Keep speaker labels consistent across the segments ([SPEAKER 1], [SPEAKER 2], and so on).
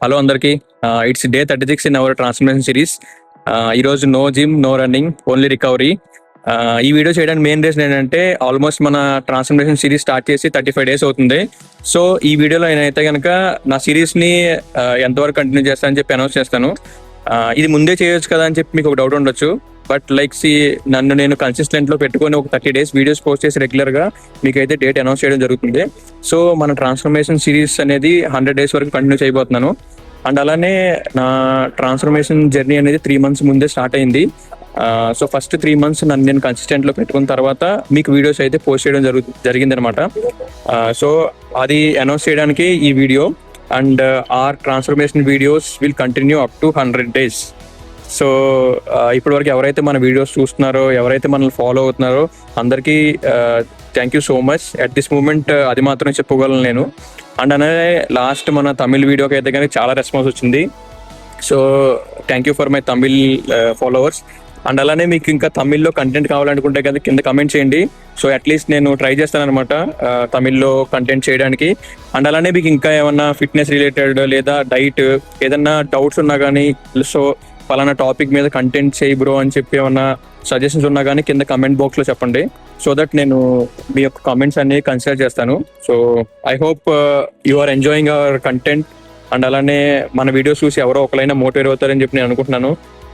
[SPEAKER 1] Hello అందరికి. It's day 36 in our transformation series. ఈరోజు no gym, no running, only recovery. ఈ video చేయడానికి main reason ఏంటంటే almost మన ట్రాన్స్ఫర్మేషన్ సిరీస్ స్టార్ట్ చేసి 35 days అవుతుంది. సో ఈ వీడియోలో నేనైతే కనుక నా సిరీస్ని ఎంతవరకు కంటిన్యూ చేస్తానని చెప్పి అనౌన్స్ చేస్తాను. ఇది ముందే చేయొచ్చు కదా అని చెప్పి మీకు ఒక డౌట్ ఉండొచ్చు. బట్ లైక్ నన్ను నేను కన్సిస్టెంట్లో పెట్టుకొని ఒక 30 days వీడియోస్ పోస్ట్ చేసి రెగ్యులర్గా మీకైతే డేట్ అనౌన్స్ చేయడం జరుగుతుంది. సో మన ట్రాన్స్ఫర్మేషన్ సిరీస్ అనేది 100 days వరకు కంటిన్యూ చేయబోతున్నాను. అండ్ అలానే నా ట్రాన్స్ఫర్మేషన్ జర్నీ అనేది 3 months ముందే స్టార్ట్ అయింది. సో ఫస్ట్ 3 months నన్ను నేను కన్సిస్టెంట్లో పెట్టుకున్న తర్వాత మీకు వీడియోస్ అయితే పోస్ట్ చేయడం జరిగింది అనమాట. సో అది అనౌన్స్ చేయడానికి ఈ video. And our transformation videos will continue up to 100 days. So ఇప్పటివరకు ఎవరైతే మన వీడియోస్ చూస్తున్నారో, ఎవరైతే మనల్ని ఫాలో అవుతున్నారో అందరికీ thank you so much. At this moment అది మాత్రం చెప్పుకోగలను నేను. అండ్ అలానే లాస్ట్ మన తమిళ్ వీడియోకి అయితే కానీ చాలా రెస్పాన్స్ వచ్చింది. So thank you for my Tamil followers. And అలానే మీకు ఇంకా తమిళ్లో కంటెంట్ కావాలనుకుంటే కదా కింద కమెంట్ చేయండి. సో అట్లీస్ట్ నేను ట్రై చేస్తాను అనమాట తమిళ్లో కంటెంట్ చేయడానికి. అండ్ అలానే మీకు ఇంకా ఏమన్నా ఫిట్నెస్ రిలేటెడ్ లేదా డైట్ ఏదన్నా డౌట్స్ ఉన్నా కానీ, సో పలానా టాపిక్ మీద కంటెంట్ చేయి బ్రో అని చెప్పి ఏమన్నా సజెషన్స్ ఉన్నా కానీ కింద కమెంట్ బాక్స్లో చెప్పండి. సో దట్ నేను మీ యొక్క కామెంట్స్ అన్ని కన్సిడర్ చేస్తాను. So I hope you are enjoying our content. And అలానే మన వీడియోస్ చూసి ఎవరో ఒకరైనా మోటివేట్ అవుతారని చెప్పి నేను అనుకుంటున్నాను.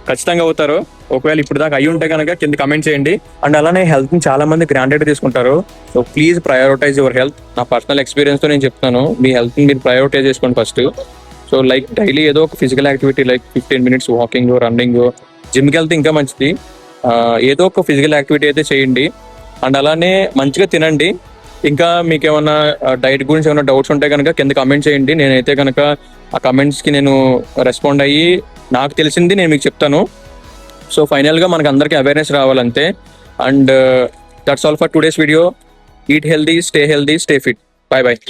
[SPEAKER 1] ఖచ్చితంగా అవుతారు. ఒకవేళ ఇప్పుడు దాకా అయ్యి ఉంటే కనుక కింద కమెంట్ చేయండి. అండ్ అలానే హెల్త్ని చాలా మంది గ్రాంటెడ్ తీసుకుంటారు. So please prioritise your health. నా పర్సనల్ ఎక్స్పీరియన్స్తో నేను చెప్తున్నాను, మీ హెల్త్ని మీరు ప్రయారిటైజ్ చేసుకోండి ఫస్ట్. సో లైక్ డైలీ ఏదో ఒక physical activity like 15 minutes walking, running, జిమ్కి వెళ్తే ఇంకా మంచిది. ఏదో ఒక ఫిజికల్ యాక్టివిటీ అయితే చేయండి. అండ్ అలానే మంచిగా తినండి. ఇంకా మీకు ఏమైనా డైట్ గురించి ఏమైనా డౌట్స్ ఉంటే కనుక కింద కమెంట్ చేయండి. నేనైతే కనుక ఆ కమెంట్స్కి నేను రెస్పాండ్ అయ్యి నాకు తెలిసింది నేను మీకు చెప్తాను. సో ఫైనల్గా మనకు అందరికీ అవేర్నెస్ రావాలంతే. And that's all for today's video. Eat healthy, stay fit. Bye bye.